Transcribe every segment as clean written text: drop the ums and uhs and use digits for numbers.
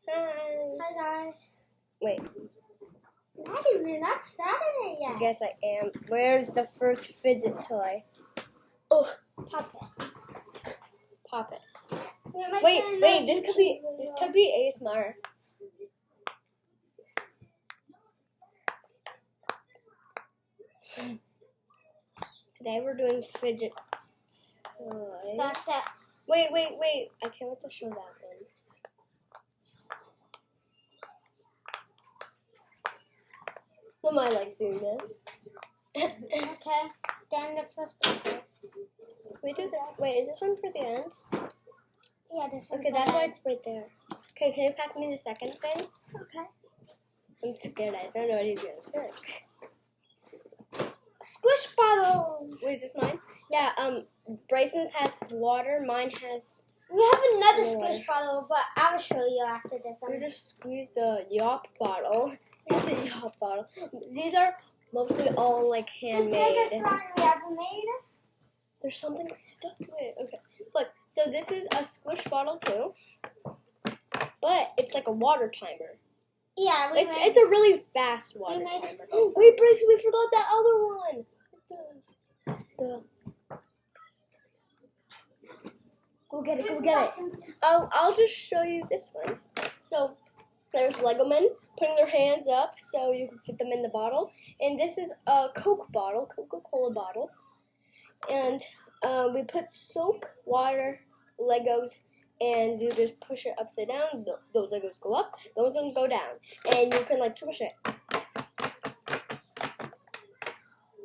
Hi. Hi guys. Wait, Not even, not Saturday yet. I guess I am. Where's the first fidget toy? Oh, pop it. Pop it. We're Wait, making wait. a This YouTube could be ASMR. Today we're doing fidget toy. Stop that. Wait. I can't wait to show that one. Mom, I like doing this. Okay. Then the first paper. Can we do this? Wait, is this one for the end? Yeah, this one's Okay, that's for why that. it's right there. Okay, can you pass me the second thing? Okay. I'm scared. I don't know what he's gonna pick. Squish bottles. Wait, is this mine? Yeah. Bryson's has water. Mine has. We have another More. squish bottle, but I'll show you after this one. You just squeeze the yop bottle. That's a yop bottle. These are mostly all like The handmade. biggest one we ever made. There's something stuck to it. Okay. Look, so this is a squish bottle too. But it's like a water timer. Yeah, It's a really fast water we made timer. a- Oh, wait, Bryson, we forgot that other one. Go get it. I'll just show you this one. So there's Lego men putting their hands up so you can fit them in the bottle. And this is a Coca-Cola bottle. And we put soap, water, Legos, and you just push it upside down. Those Legos go up, those ones go down. And you can like squish it.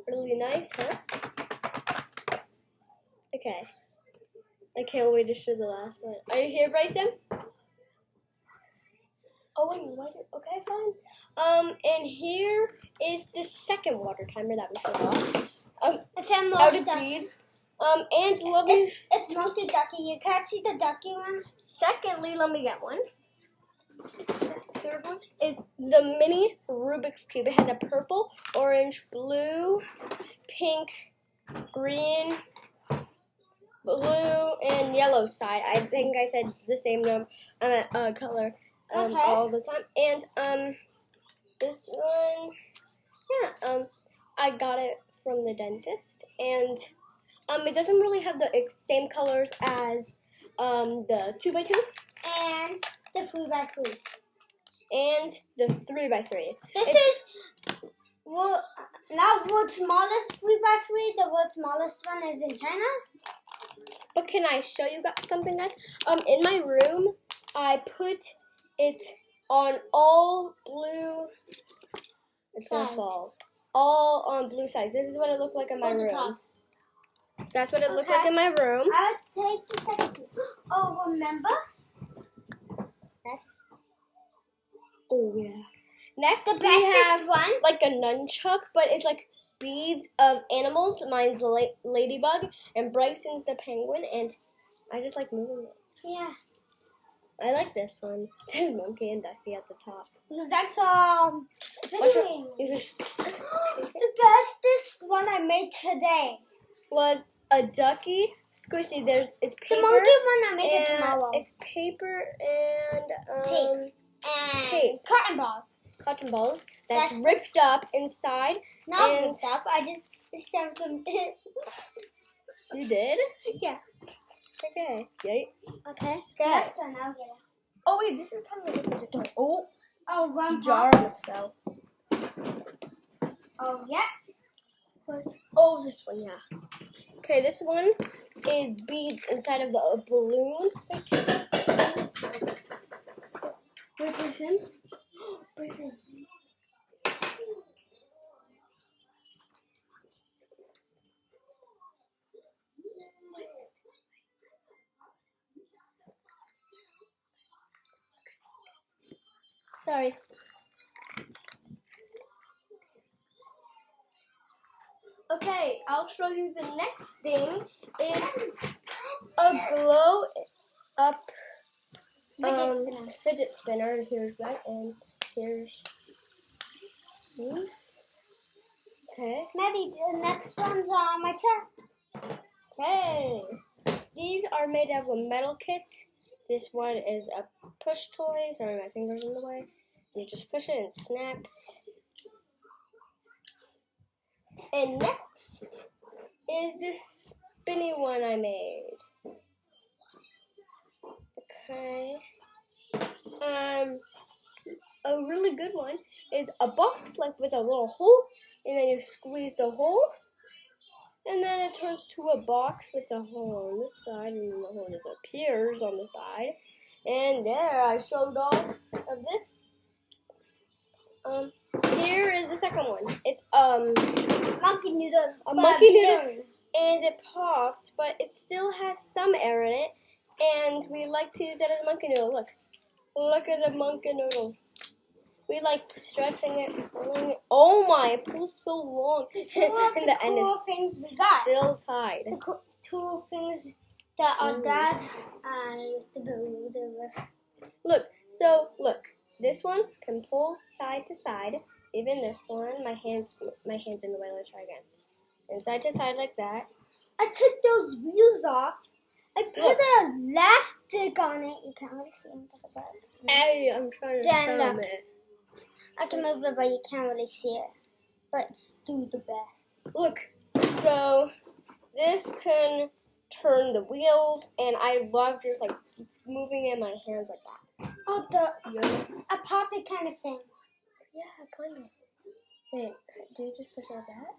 Really nice, huh? Okay. I can't wait to show the last one. Are you here, Bryson? Oh wait, okay, fine. And here is the second water timer that we forgot. It's in Out most of stuff. beads. And let me. It's mostly ducky. You can't see the ducky one. Secondly, let me get one. Third one is the mini Rubik's Cube. It has a purple, orange, blue, pink, green, blue, and yellow side. I think I said the same color Okay. all the time. And this one, yeah, I got it from the dentist, and it doesn't really have the same colors as the 2x2 And the 3x3. and the 3x3. This is not world's smallest 3x3. The world's smallest one is in China. But can I show you guys something, guys? In my room, I put it on all blue. It's gonna Sides. fall. All on blue sides. This is what it looked like in my Hold the room. top. That's what it looked Okay. like in my room. I'll take the second piece. Oh, remember? Oh yeah. Next, The we bestest have one. like a nunchuck, but it's like beads of animals. Mine's the ladybug, and Bryson's the penguin, and I just like moving it. Yeah. I like this one. It says monkey and ducky at the top. Because that's What's your- video. you just The bestest one I made today. was a ducky squishy. It's paper. The monkey one I made it and tomorrow. it's paper and Tape. And tape. cotton balls. cotton balls that's That's ripped up inside. Not And- ripped up. I just shoved them in. You did? Yeah. Okay. Yay. Okay. Good. Next one, I'll get it. Oh wait, this is time to look at the toy. Oh, Oh, one jar box. almost fell. Oh, yeah. Oh, this one, yeah. Okay, this one is beads inside of a balloon. Wait, Bryson. Bryson. Sorry. Okay, I'll show you the next thing is a glow up fidget spinner. And here's that, and here's okay. Maybe the next one's on my turn. Okay. These are made of a metal kit, This one is a push toy. Sorry, my finger's in the way. You just push it and it snaps. And next is this spinny one I made. Okay. A really good one is a box like with a little hole, and then you squeeze the hole, and then it turns to a box with a hole on this side, and then the hole disappears on the side. And there, I showed all of this. Here is the second one. It's Monkey noodle. a monkey noodle, and it popped, but it still has some air in it, and we like to use it as a monkey noodle. Look at the monkey noodle. We like stretching it, pulling it. Oh my, it pulls so long. Two of the cool things we got. Still tied. The two things that our dad used to build with. Look. This one can pull side to side. Even this one, my hand's in the way. Let's try again. And side to side like that. I took those wheels off. I put an elastic on it. You can't really see it. Hey, I'm trying to film it. I can move it, but you can't really see it. But it's still the best. Look, so this can turn the wheels, and I love just like moving in my hands like that. Oh, a poppy kind of thing. Yeah, kind of. Wait, do you just push it like that?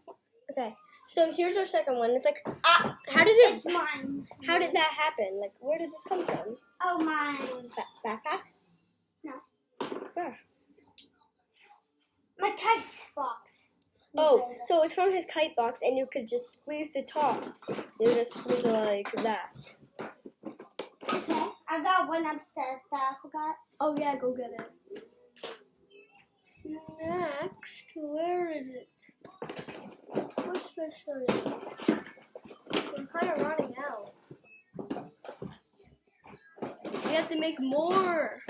Okay, so here's our second one. It's like, how did it? It's mine. How did that happen? Like, where did this come from? Oh, mine. Backpack? No. Where? My kite box. Oh, so it's from his kite box, and you could just squeeze the top. You just squeeze it like that. Okay, I got one upstairs that I forgot. Oh yeah, go get it. Next, where is it? What should I show you? I'm kind of running out. We have to make more.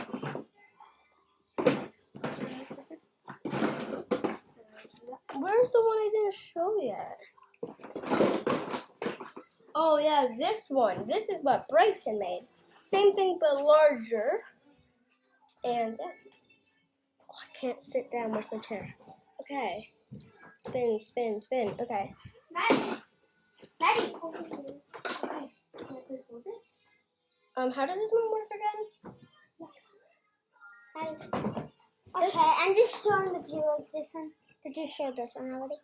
Where's the one I didn't show yet? Oh yeah, this one. This is what Bryson made. Same thing but larger. And yeah. Oh, I can't sit down. Where's my chair? Okay. Spin, spin, spin. Okay. Maddie. Okay. Can I please hold it? How does this one work again? Maddie. Okay, I'm just showing the viewers this one. Did you show this one already?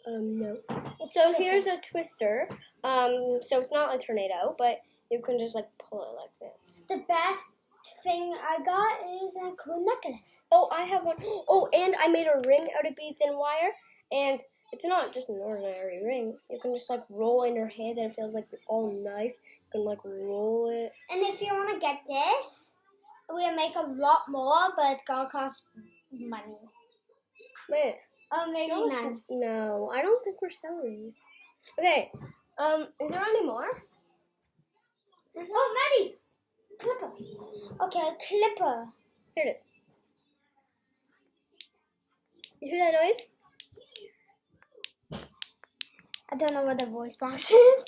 No. It's So twisted. here's a twister. So it's not a tornado, but you can just like pull it like this. The best thing I got is a cool necklace. Oh, I have one. Oh, and I made a ring out of beads and wire, and it's not just an ordinary ring. You can just like roll in your hands, and it feels like it's all nice. You can like roll it. And if you want to get this, we'll make a lot more, but it's gonna cost money. Wait. Oh, maybe none. No, I don't think we're selling these. Okay. Is there any more? Oh, Maddie! Clipper. Okay, clipper. Here it is. You hear that noise? I don't know what the voice box is.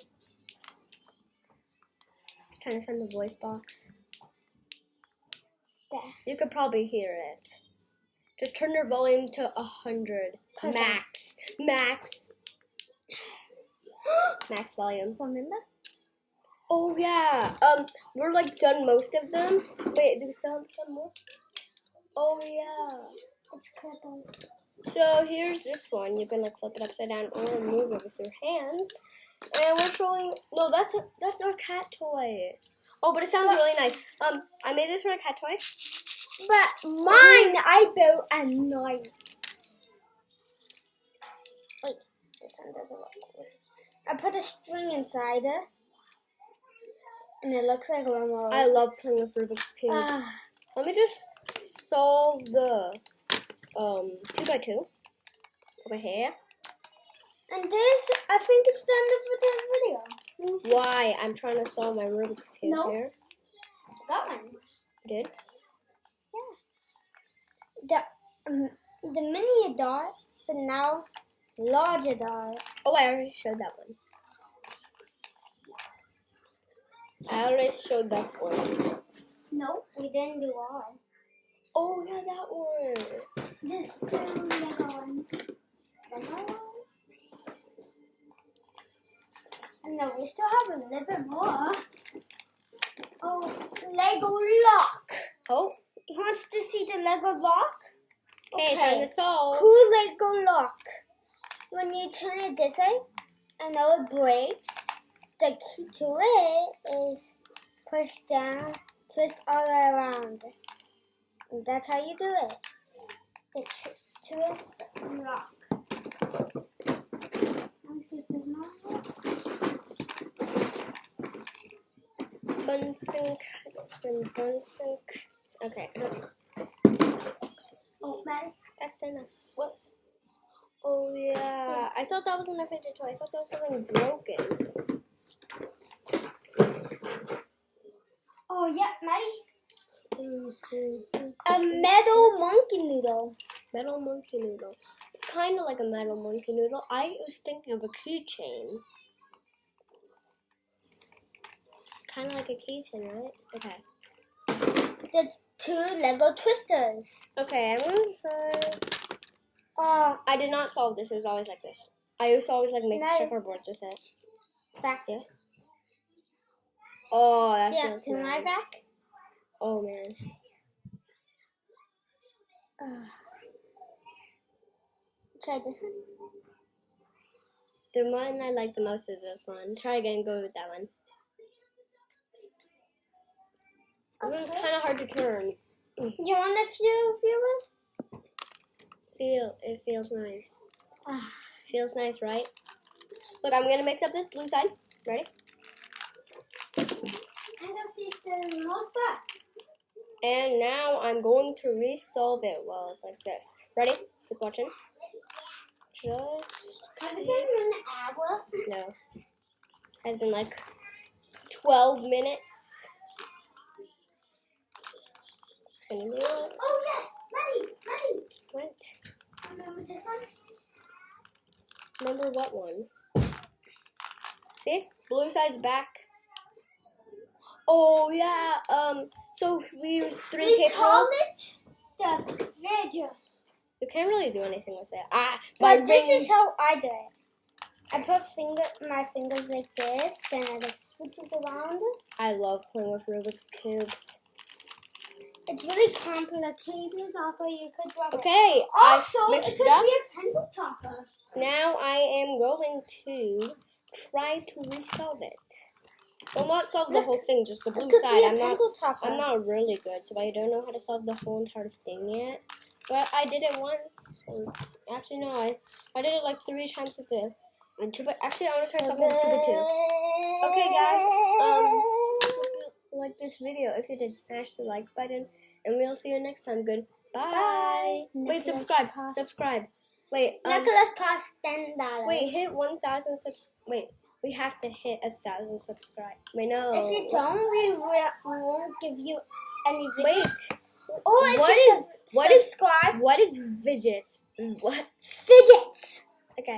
Just trying to find the voice box. There. You could probably hear it. Just turn your volume to 100. Max. Max. Max volume. Remember? Oh yeah. We're like done most of them. Wait, do we still have some more? Oh yeah. It's clipper. So here's this one. You can like flip it upside down or move it with your hands. And we're showing. No, that's our cat toy. Oh, but it sounds really nice. I made this for a cat toy. But mine, I built a knife. Wait, this one doesn't look good. I put a string inside it, and it looks like a remote. I love playing with Rubik's Cubes. Let me just solve the 2x2 over here. And this, I think it's the end of the video. Why? I'm trying to solve my Rubik's Cube here. I got one. You did? The mini dot, but now larger dot. Oh, I already showed that one. I already showed that one. Nope, we didn't do all. Oh yeah, that one. Just two Lego ones. Lego. No, we still have a little bit more. Oh, Lego lock. Oh, He wants to see the Lego lock? hey, time to solve. Cool Lego lock. When you turn it this way, I know it breaks. The key to it is push down, twist all the way around. And that's how you do it. The twist and lock. Let me see if there's more. Buns and cuts and buns and cuts. Okay. Oh, Maddie. That's enough. What? Oh yeah. I thought that was an fidget toy. I thought that was something broken. Oh, yeah, Maddie. A metal monkey noodle. Metal monkey noodle. Kind of like a metal monkey noodle. I was thinking of a keychain. Kind of like a keychain, right? Okay. There's two Lego twisters. Okay, I'm gonna try. I did not solve this. It was always like this. I used to always like make checkerboards with it. Back. Yeah. Oh, that Yeah, feels to nice. my back. Oh man. Try this one. The one I like the most is this one. Try again. Go with that one. It's kind of hard to turn. You want a few viewers? It feels nice. Feels nice, right? Look, I'm gonna mix up this blue side. Ready? I don't see if there's more stuff. And now I'm going to resolve it. Well, it's like this. Ready? Keep watching. Has it been an hour? No. Has been like 12 minutes. Oh yes, Maddie. What? Remember this one? Remember what one? See? Blue side's back. Oh yeah. So we use 3 We tape call rolls. it the fidget. You can't really do anything with it. But this is how I do it. I put my fingers like this, then I like switches around. I love playing with Rubik's cubes. It's really complicated. Also, you could drop Okay. it. Also, I it mixed could it up. be a pencil topper. Now I am going to try to resolve it. Well, not solve the whole thing, just the blue It could side. be a pencil topper. I'm not really good, so I don't know how to solve the whole entire thing yet. But I did it once. Actually, no, I did it like 3 times with it. Actually, I want to try something with 2x2. Okay, guys. Hope you like this video. If you did, smash the like button, and we'll see you next time. Goodbye. Bye. Wait, Nicholas subscribe. costs- Subscribe. Wait. Necklace costs $10. Wait, hit 1,000 subs. Wait, we have to hit 1,000 subscribe. Wait, no. If you don't, we won't give you any videos. Wait. Or if What you is subscribe. What is fidgets? What? Fidgets.